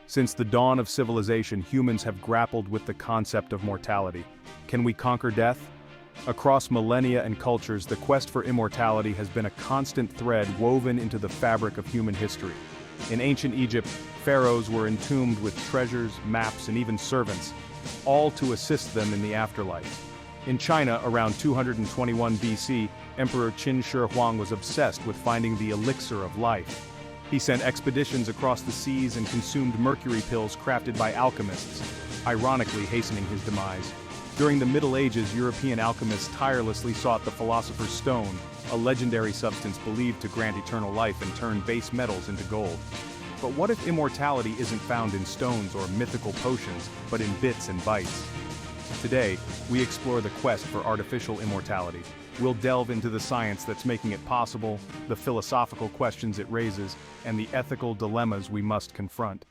Since the dawn of civilization, humans have grappled with the concept of mortality. Can we conquer death? Across millennia and cultures, the quest for immortality has been a constant thread woven into the fabric of human history. In ancient Egypt, pharaohs were entombed with treasures, maps, and even servants, all to assist them in the afterlife. In China, around 221 BC, Emperor Qin Shi Huang was obsessed with finding the elixir of life. He sent expeditions across the seas and consumed mercury pills crafted by alchemists, ironically hastening his demise. During the Middle Ages, European alchemists tirelessly sought the philosopher's stone, a legendary substance believed to grant eternal life and turn base metals into gold. But what if immortality isn't found in stones or mythical potions, but in bits and bytes? Today, we explore the quest for artificial immortality. We'll delve into the science that's making it possible, the philosophical questions it raises, and the ethical dilemmas we must confront.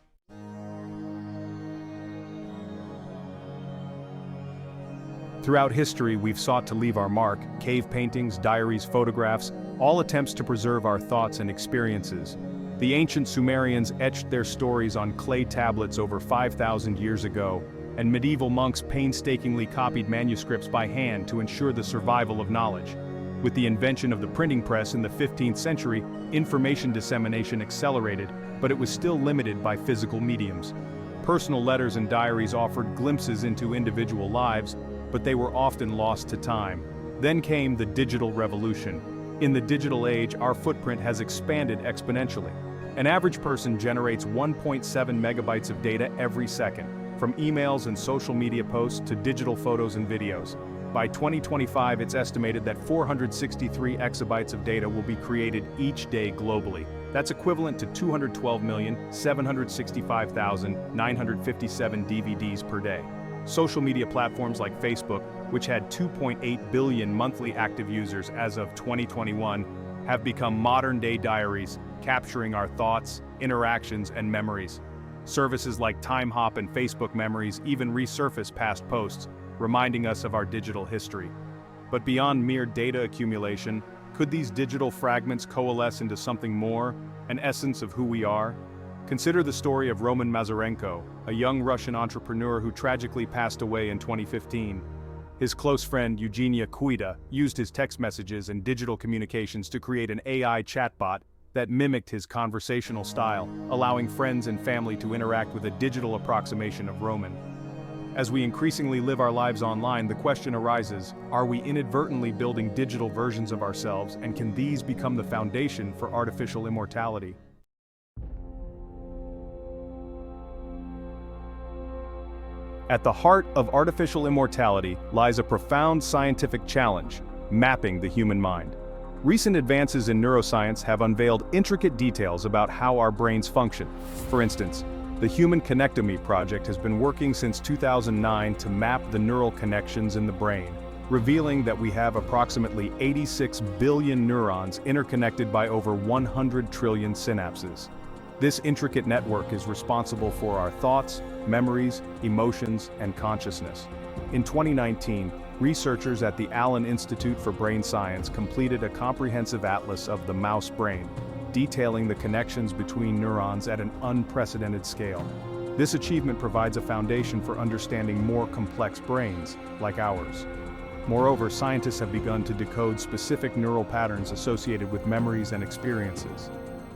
Throughout history, we've sought to leave our mark: cave paintings, diaries, photographs, all attempts to preserve our thoughts and experiences. The ancient Sumerians etched their stories on clay tablets over 5,000 years ago, and medieval monks painstakingly copied manuscripts by hand to ensure the survival of knowledge. With the invention of the printing press in the 15th century, information dissemination accelerated, but it was still limited by physical mediums. Personal letters and diaries offered glimpses into individual lives, but they were often lost to time. Then came the digital revolution. In the digital age, our footprint has expanded exponentially. An average person generates 1.7 megabytes of data every second, from emails and social media posts to digital photos and videos. By 2025, it's estimated that 463 exabytes of data will be created each day globally. That's equivalent to 212,765,957 DVDs per day. Social media platforms like Facebook, which had 2.8 billion monthly active users as of 2021, have become modern-day diaries, capturing our thoughts, interactions, and memories. Services like TimeHop and Facebook Memories even resurface past posts, reminding us of our digital history. But beyond mere data accumulation, could these digital fragments coalesce into something more, an essence of who we are? Consider the story of Roman Mazurenko, a young Russian entrepreneur who tragically passed away in 2015. His close friend Eugenia Kuida used his text messages and digital communications to create an AI chatbot that mimicked his conversational style, allowing friends and family to interact with a digital approximation of Roman. As we increasingly live our lives online, the question arises: are we inadvertently building digital versions of ourselves, and can these become the foundation for artificial immortality? At the heart of artificial immortality lies a profound scientific challenge: mapping the human mind. Recent advances in neuroscience have unveiled intricate details about how our brains function. For instance, the Human Connectomy Project has been working since 2009 to map the neural connections in the brain, revealing that we have approximately 86 billion neurons interconnected by over 100 trillion synapses. This intricate network is responsible for our thoughts, memories, emotions, and consciousness. In 2019, researchers at the Allen Institute for Brain Science completed a comprehensive atlas of the mouse brain, detailing the connections between neurons at an unprecedented scale. This achievement provides a foundation for understanding more complex brains, like ours. Moreover, scientists have begun to decode specific neural patterns associated with memories and experiences.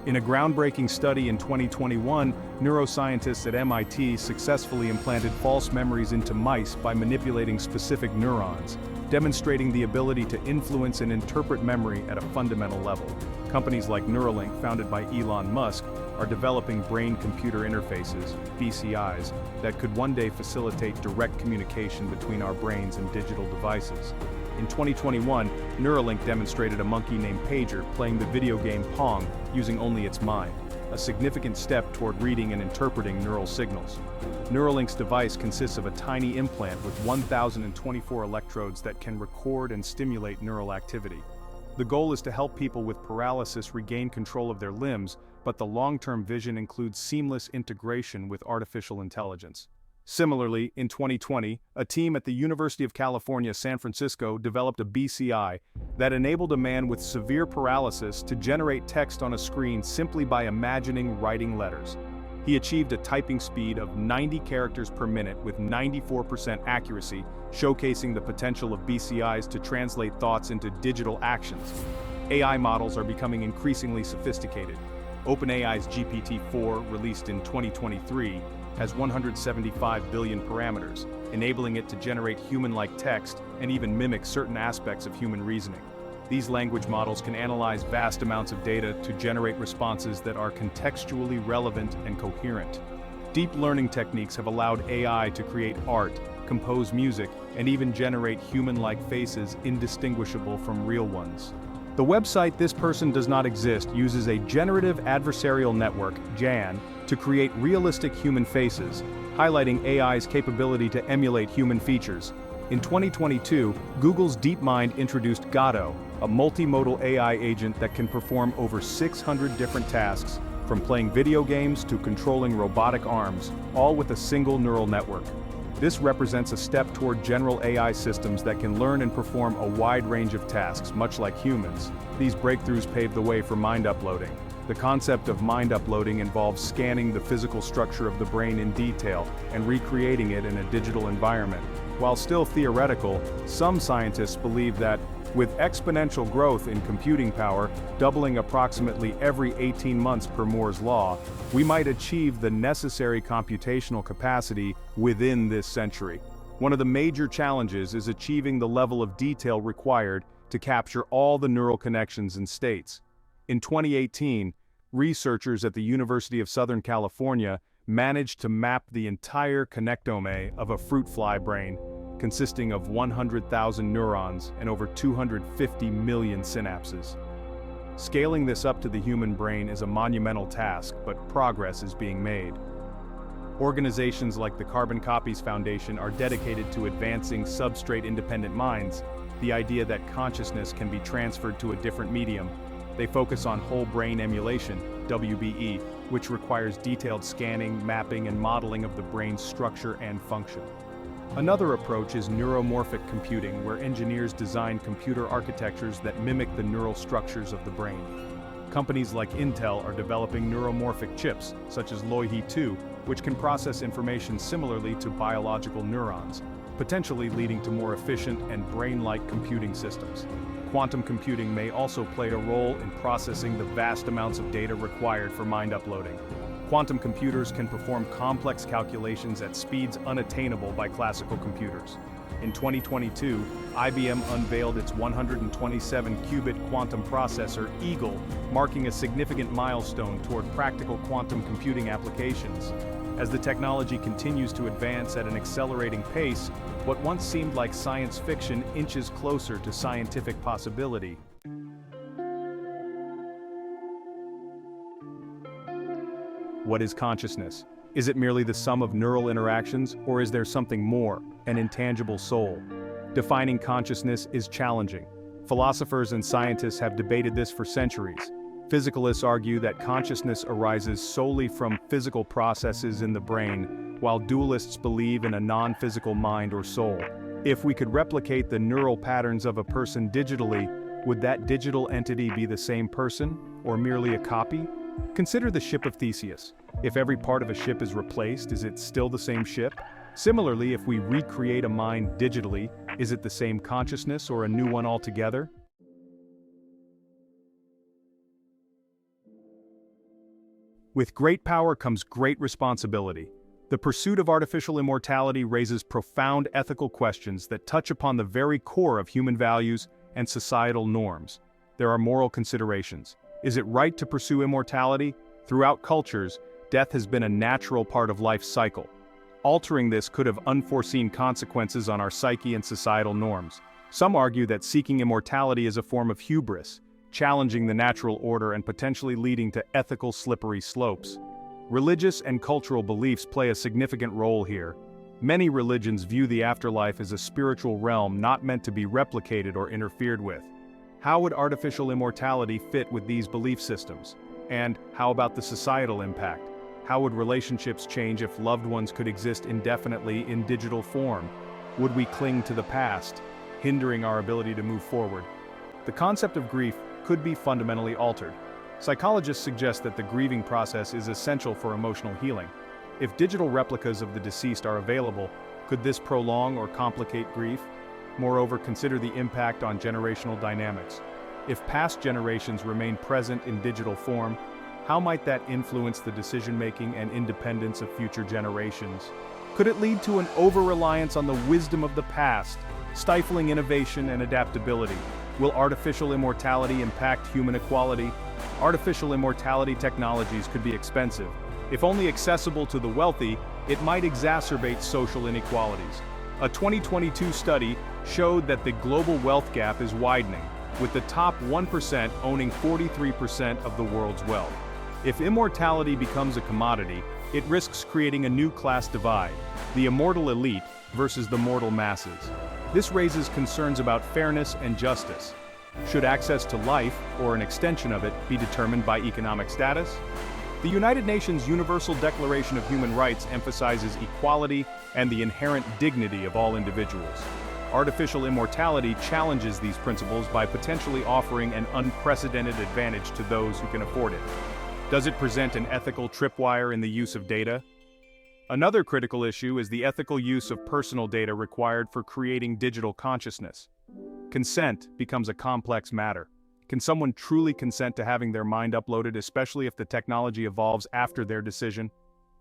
In a groundbreaking study in 2021, neuroscientists at MIT successfully implanted false memories into mice by manipulating specific neurons, demonstrating the ability to influence and interpret memory at a fundamental level. Companies like Neuralink, founded by Elon Musk, are developing brain-computer interfaces, BCIs, that could one day facilitate direct communication between our brains and digital devices. In 2021, Neuralink demonstrated a monkey named Pager playing the video game Pong using only its mind, a significant step toward reading and interpreting neural signals. Neuralink's device consists of a tiny implant with 1,024 electrodes that can record and stimulate neural activity. The goal is to help people with paralysis regain control of their limbs, but the long-term vision includes seamless integration with artificial intelligence. Similarly, in 2020, a team at the University of California, San Francisco developed a BCI that enabled a man with severe paralysis to generate text on a screen simply by imagining writing letters. He achieved a typing speed of 90 characters per minute with 94% accuracy, showcasing the potential of BCIs to translate thoughts into digital actions. AI models are becoming increasingly sophisticated. OpenAI's GPT-4, released in 2023, has 175 billion parameters, enabling it to generate human-like text and even mimic certain aspects of human reasoning. These language models can analyze vast amounts of data to generate responses that are contextually relevant and coherent. Deep learning techniques have allowed AI to create art, compose music, and even generate human-like faces indistinguishable from real ones. The website This Person Does Not Exist uses a generative adversarial network, GAN, to create realistic human faces, highlighting AI's capability to emulate human features. In 2022, Google's DeepMind introduced Gato, a multimodal AI agent that can perform over 600 different tasks, from playing video games to controlling robotic arms, all with a single neural network. This represents a step toward general AI systems that can learn and perform a wide range of tasks, much like humans. These breakthroughs paved the way for mind uploading. The concept of mind uploading involves scanning the physical structure of the brain in detail and recreating it in a digital environment. While still theoretical, some scientists believe that, with exponential growth in computing power, doubling approximately every 18 months per Moore's law, we might achieve the necessary computational capacity within this century. One of the major challenges is achieving the level of detail required to capture all the neural connections and states. In 2018, researchers at the University of Southern California managed to map the entire connectome of a fruit fly brain, consisting of 100,000 neurons and over 250 million synapses. Scaling this up to the human brain is a monumental task, but progress is being made. Organizations like the Carbon Copies Foundation are dedicated to advancing substrate-independent minds, the idea that consciousness can be transferred to a different medium. They focus on whole brain emulation, WBE, which requires detailed scanning, mapping, and modeling of the brain's structure and function. Another approach is neuromorphic computing, where engineers design computer architectures that mimic the neural structures of the brain. Companies like Intel are developing neuromorphic chips, such as Loihi 2, which can process information similarly to biological neurons, potentially leading to more efficient and brain-like computing systems. Quantum computing may also play a role in processing the vast amounts of data required for mind uploading. Quantum computers can perform complex calculations at speeds unattainable by classical computers. In 2022, IBM unveiled its 127-qubit quantum processor, Eagle, marking a significant milestone toward practical quantum computing applications. As the technology continues to advance at an accelerating pace, what once seemed like science fiction inches closer to scientific possibility. What is consciousness? Is it merely the sum of neural interactions, or is there something more, an intangible soul? Defining consciousness is challenging. Philosophers and scientists have debated this for centuries. Physicalists argue that consciousness arises solely from physical processes in the brain, while dualists believe in a non-physical mind or soul. If we could replicate the neural patterns of a person digitally, would that digital entity be the same person, or merely a copy? Consider the ship of Theseus. If every part of a ship is replaced, is it still the same ship? Similarly, if we recreate a mind digitally, is it the same consciousness or a new one altogether? With great power comes great responsibility. The pursuit of artificial immortality raises profound ethical questions that touch upon the very core of human values and societal norms. There are moral considerations. Is it right to pursue immortality? Throughout cultures, death has been a natural part of life's cycle. Altering this could have unforeseen consequences on our psyche and societal norms. Some argue that seeking immortality is a form of hubris, challenging the natural order and potentially leading to ethical slippery slopes. Religious and cultural beliefs play a significant role here. Many religions view the afterlife as a spiritual realm not meant to be replicated or interfered with. How would artificial immortality fit with these belief systems? And how about the societal impact? How would relationships change if loved ones could exist indefinitely in digital form? Would we cling to the past, hindering our ability to move forward? The concept of grief could be fundamentally altered. Psychologists suggest that the grieving process is essential for emotional healing. If digital replicas of the deceased are available, could this prolong or complicate grief? Moreover, consider the impact on generational dynamics. If past generations remain present in digital form, how might that influence the decision-making and independence of future generations? Could it lead to an over-reliance on the wisdom of the past, stifling innovation and adaptability? Will artificial immortality impact human equality? Artificial immortality technologies could be expensive. If only accessible to the wealthy, it might exacerbate social inequalities. A 2022 study showed that the global wealth gap is widening, with the top 1% owning 43% of the world's wealth. If immortality becomes a commodity, it risks creating a new class divide, the immortal elite versus the mortal masses. This raises concerns about fairness and justice. Should access to life, or an extension of it, be determined by economic status? The United Nations Universal Declaration of Human Rights emphasizes equality and the inherent dignity of all individuals. Artificial immortality challenges these principles by potentially offering an unprecedented advantage to those who can afford it. Does it present an ethical tripwire in the use of data? Another critical issue is the ethical use of personal data required for creating digital consciousness. Consent becomes a complex matter. Can someone truly consent to having their mind uploaded, especially if the technology evolves after their decision?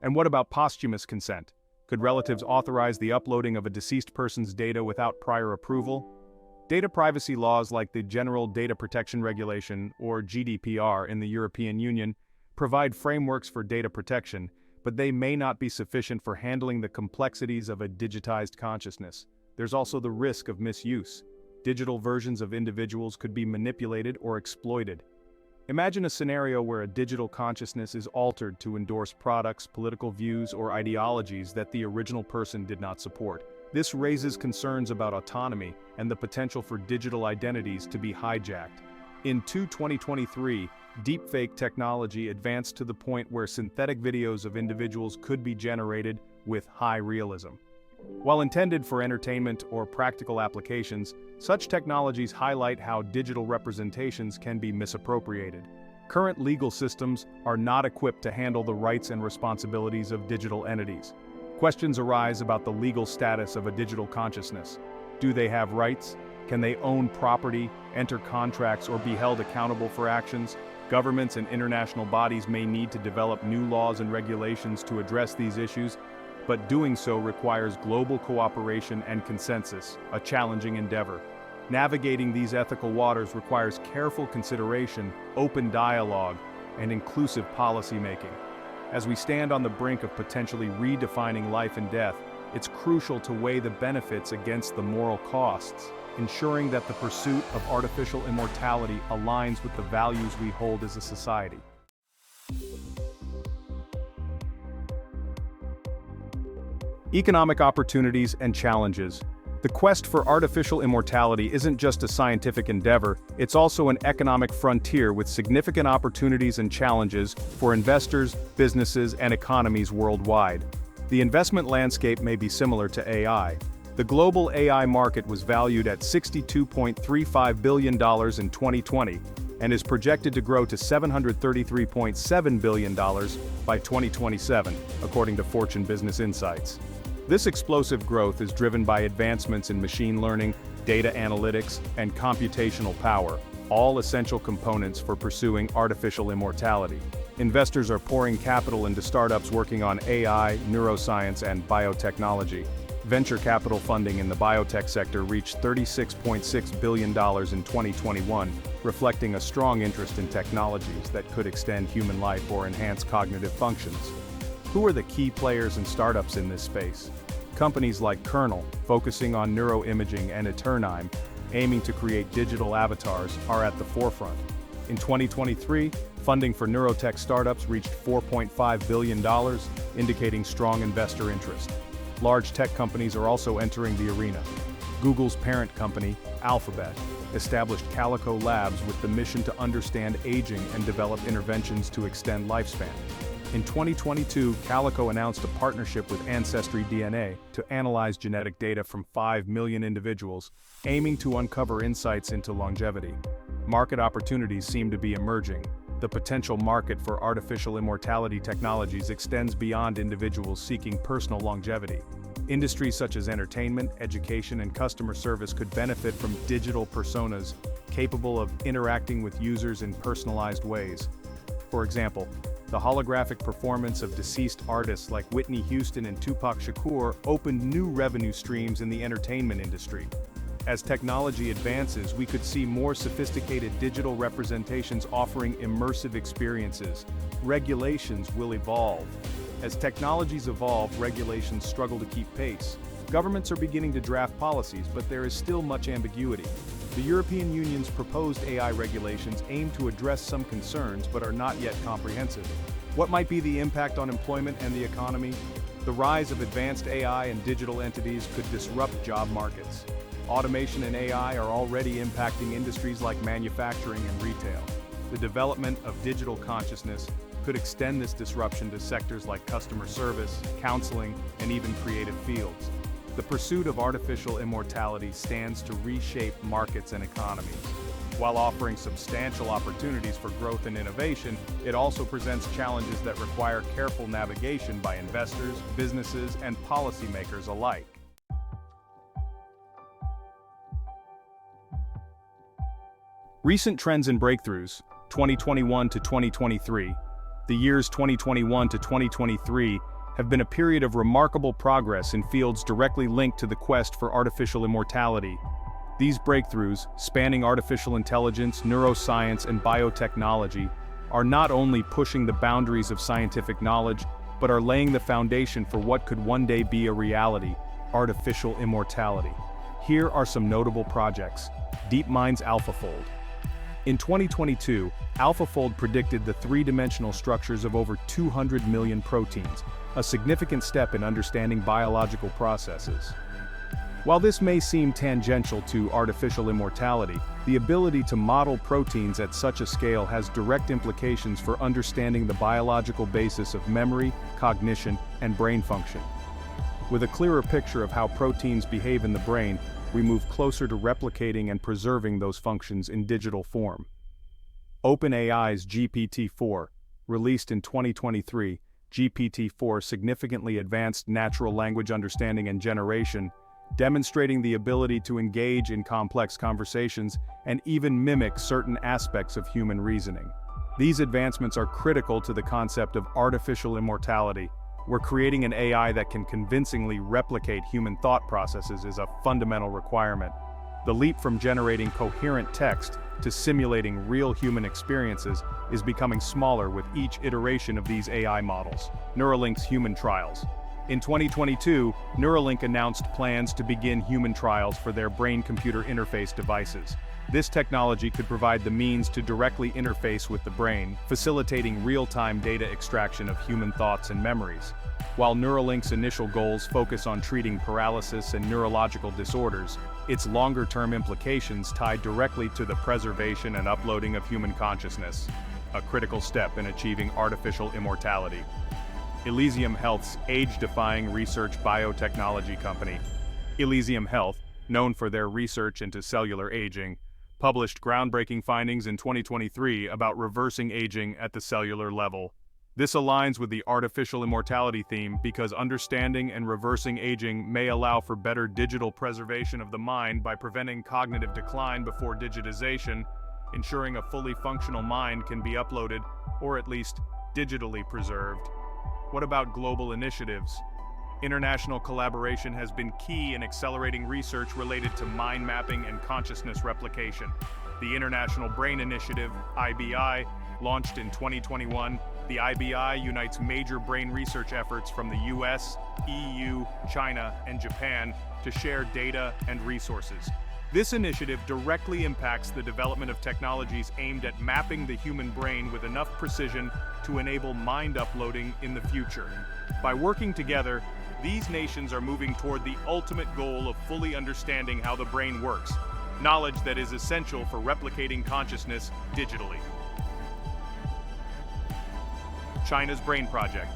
And what about posthumous consent? Could relatives authorize the uploading of a deceased person's data without prior approval? Data privacy laws like the General Data Protection Regulation, or GDPR, in the European Union provide frameworks for data protection, but they may not be sufficient for handling the complexities of a digitized consciousness. There's also the risk of misuse. Digital versions of individuals could be manipulated or exploited. Imagine a scenario where a digital consciousness is altered to endorse products, political views, or ideologies that the original person did not support. This raises concerns about autonomy and the potential for digital identities to be hijacked. In 2023, deepfake technology advanced to the point where synthetic videos of individuals could be generated with high realism. While intended for entertainment or practical applications, such technologies highlight how digital representations can be misappropriated. Current legal systems are not equipped to handle the rights and responsibilities of digital entities. Questions arise about the legal status of a digital consciousness. Do they have rights? Can they own property, enter contracts, or be held accountable for actions? Governments and international bodies may need to develop new laws and regulations to address these issues, but doing so requires global cooperation and consensus, a challenging endeavor. Navigating these ethical waters requires careful consideration, open dialogue, and inclusive policymaking. As we stand on the brink of potentially redefining life and death, it's crucial to weigh the benefits against the moral costs, ensuring that the pursuit of artificial immortality aligns with the values we hold as a society. Economic opportunities and challenges. The quest for artificial immortality isn't just a scientific endeavor, it's also an economic frontier with significant opportunities and challenges for investors, businesses, and economies worldwide. The investment landscape may be similar to AI. The global AI market was valued at $62.35 billion in 2020 and is projected to grow to $733.7 billion by 2027, according to Fortune Business Insights. This explosive growth is driven by advancements in machine learning, data analytics, and computational power, all essential components for pursuing artificial immortality. Investors are pouring capital into startups working on AI, neuroscience, and biotechnology. Venture capital funding in the biotech sector reached $36.6 billion in 2021, reflecting a strong interest in technologies that could extend human life or enhance cognitive functions. Who are the key players and startups in this space? Companies like Kernel, focusing on neuroimaging, and Eternime, aiming to create digital avatars, are at the forefront. In 2023, funding for neurotech startups reached $4.5 billion, indicating strong investor interest. Large tech companies are also entering the arena. Google's parent company, Alphabet, established Calico Labs with the mission to understand aging and develop interventions to extend lifespan. In 2022, Calico announced a partnership with Ancestry DNA to analyze genetic data from 5 million individuals, aiming to uncover insights into longevity. Market opportunities seem to be emerging. The potential market for artificial immortality technologies extends beyond individuals seeking personal longevity. Industries such as entertainment, education, and customer service could benefit from digital personas capable of interacting with users in personalized ways. For example, the holographic performance of deceased artists like Whitney Houston and Tupac Shakur opened new revenue streams in the entertainment industry. As technology advances, we could see more sophisticated digital representations offering immersive experiences. Regulations will evolve. As technologies evolve, regulations struggle to keep pace. Governments are beginning to draft policies, but there is still much ambiguity. The European Union's proposed AI regulations aim to address some concerns but are not yet comprehensive. What might be the impact on employment and the economy? The rise of advanced AI and digital entities could disrupt job markets. Automation and AI are already impacting industries like manufacturing and retail. The development of digital consciousness could extend this disruption to sectors like customer service, counseling, and even creative fields. The pursuit of artificial immortality stands to reshape markets and economies. While offering substantial opportunities for growth and innovation, it also presents challenges that require careful navigation by investors, businesses, and policymakers alike. Recent trends and breakthroughs, 2021 to 2023. The years 2021 to 2023 have been a period of remarkable progress in fields directly linked to the quest for artificial immortality. These breakthroughs, spanning artificial intelligence, neuroscience, and biotechnology, are not only pushing the boundaries of scientific knowledge, but are laying the foundation for what could one day be a reality: artificial immortality. Here are some notable projects. DeepMind's AlphaFold. In 2022, AlphaFold predicted the three-dimensional structures of over 200 million proteins, a significant step in understanding biological processes. While this may seem tangential to artificial immortality, the ability to model proteins at such a scale has direct implications for understanding the biological basis of memory, cognition, and brain function. With a clearer picture of how proteins behave in the brain, we move closer to replicating and preserving those functions in digital form. OpenAI's GPT-4, released in 2023, GPT-4 significantly advanced natural language understanding and generation, demonstrating the ability to engage in complex conversations and even mimic certain aspects of human reasoning. These advancements are critical to the concept of artificial immortality. We're creating an AI that can convincingly replicate human thought processes is a fundamental requirement. The leap from generating coherent text to simulating real human experiences is becoming smaller with each iteration of these AI models. Neuralink's human trials. In 2022, Neuralink announced plans to begin human trials for their brain-computer interface devices. This technology could provide the means to directly interface with the brain, facilitating real-time data extraction of human thoughts and memories. While Neuralink's initial goals focus on treating paralysis and neurological disorders, its longer-term implications tie directly to the preservation and uploading of human consciousness, a critical step in achieving artificial immortality. Elysium Health's age-defying research biotechnology company. Elysium Health, known for their research into cellular aging, published groundbreaking findings in 2023 about reversing aging at the cellular level. This aligns with the artificial immortality theme because understanding and reversing aging may allow for better digital preservation of the mind by preventing cognitive decline before digitization, ensuring a fully functional mind can be uploaded, or at least digitally preserved. What about global initiatives? International collaboration has been key in accelerating research related to mind mapping and consciousness replication. The International Brain Initiative, IBI, launched in 2021, the IBI unites major brain research efforts from the US, EU, China, and Japan to share data and resources. This initiative directly impacts the development of technologies aimed at mapping the human brain with enough precision to enable mind uploading in the future. By working together, these nations are moving toward the ultimate goal of fully understanding how the brain works, knowledge that is essential for replicating consciousness digitally. China's Brain Project.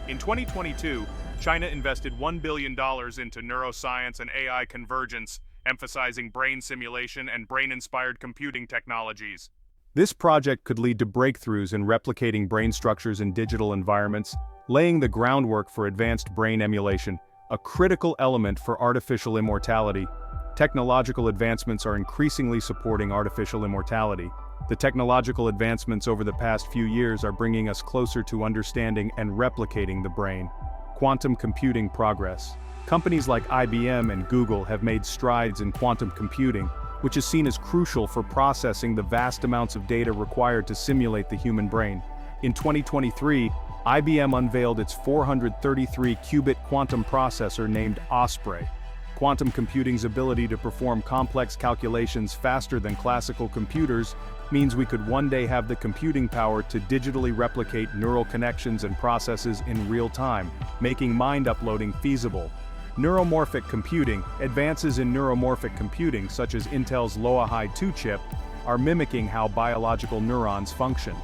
In 2022, China invested $1 billion into neuroscience and AI convergence, emphasizing brain simulation and brain-inspired computing technologies. This project could lead to breakthroughs in replicating brain structures in digital environments, laying the groundwork for advanced brain emulation, a critical element for artificial immortality. Technological advancements are increasingly supporting artificial immortality. The technological advancements over the past few years are bringing us closer to understanding and replicating the brain. Quantum computing progress. Companies like IBM and Google have made strides in quantum computing, which is seen as crucial for processing the vast amounts of data required to simulate the human brain. In 2023, IBM unveiled its 433-qubit quantum processor named Osprey. Quantum computing's ability to perform complex calculations faster than classical computers means we could one day have the computing power to digitally replicate neural connections and processes in real time, making mind uploading feasible. Neuromorphic computing. Advances in neuromorphic computing, such as Intel's Loihi 2 chip, are mimicking how biological neurons function.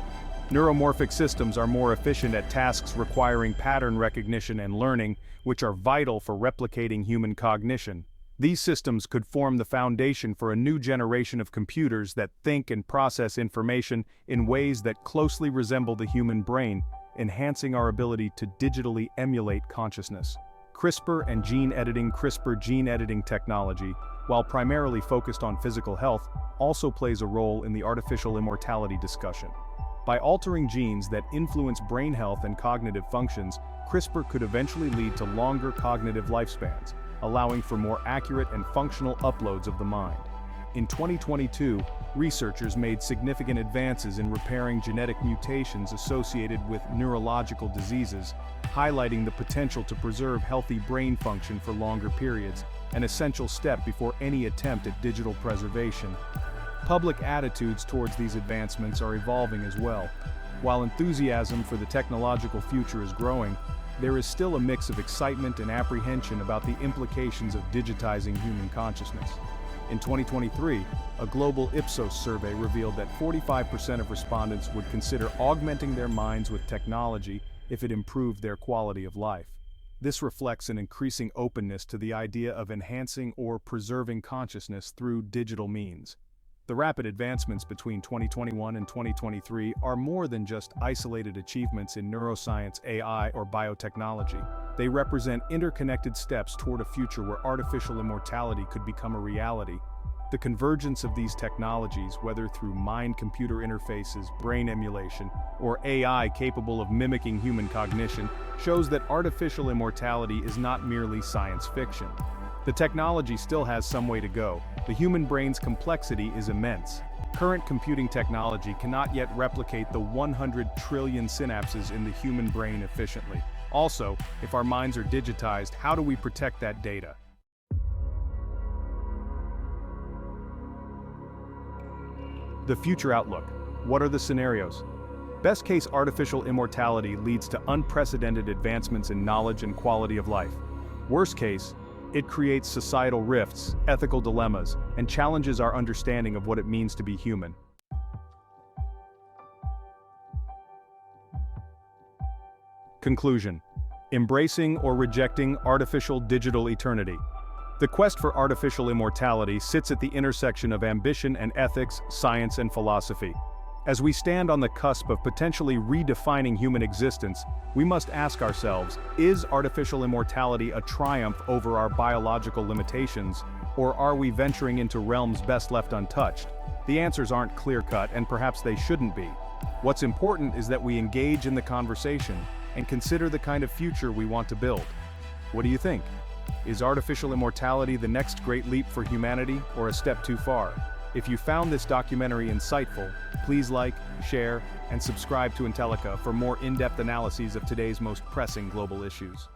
Neuromorphic systems are more efficient at tasks requiring pattern recognition and learning, which are vital for replicating human cognition. These systems could form the foundation for a new generation of computers that think and process information in ways that closely resemble the human brain, enhancing our ability to digitally emulate consciousness. CRISPR and gene editing. CRISPR gene editing technology, while primarily focused on physical health, also plays a role in the artificial immortality discussion. By altering genes that influence brain health and cognitive functions, CRISPR could eventually lead to longer cognitive lifespans, allowing for more accurate and functional uploads of the mind. In 2022, researchers made significant advances in repairing genetic mutations associated with neurological diseases, highlighting the potential to preserve healthy brain function for longer periods, an essential step before any attempt at digital preservation. Public attitudes towards these advancements are evolving as well. While enthusiasm for the technological future is growing, there is still a mix of excitement and apprehension about the implications of digitizing human consciousness. In 2023, a global Ipsos survey revealed that 45% of respondents would consider augmenting their minds with technology if it improved their quality of life. This reflects an increasing openness to the idea of enhancing or preserving consciousness through digital means. The rapid advancements between 2021 and 2023 are more than just isolated achievements in neuroscience, AI, or biotechnology. They represent interconnected steps toward a future where artificial immortality could become a reality. The convergence of these technologies, whether through mind-computer interfaces, brain emulation, or AI capable of mimicking human cognition, shows that artificial immortality is not merely science fiction. The technology still has some way to go. The human brain's complexity is immense. Current computing technology cannot yet replicate the 100 trillion synapses in the human brain efficiently. Also, if our minds are digitized, how do we protect that data? The future outlook. What are the scenarios? Best case, artificial immortality leads to unprecedented advancements in knowledge and quality of life. Worst case, it creates societal rifts, ethical dilemmas, and challenges our understanding of what it means to be human. Conclusion. Embracing or rejecting artificial digital eternity. The quest for artificial immortality sits at the intersection of ambition and ethics, science and philosophy. As we stand on the cusp of potentially redefining human existence, we must ask ourselves, is artificial immortality a triumph over our biological limitations, or are we venturing into realms best left untouched? The answers aren't clear-cut, and perhaps they shouldn't be. What's important is that we engage in the conversation and consider the kind of future we want to build. What do you think? Is artificial immortality the next great leap for humanity, or a step too far? If you found this documentary insightful, please like, share, and subscribe to Intellica for more in-depth analyses of today's most pressing global issues.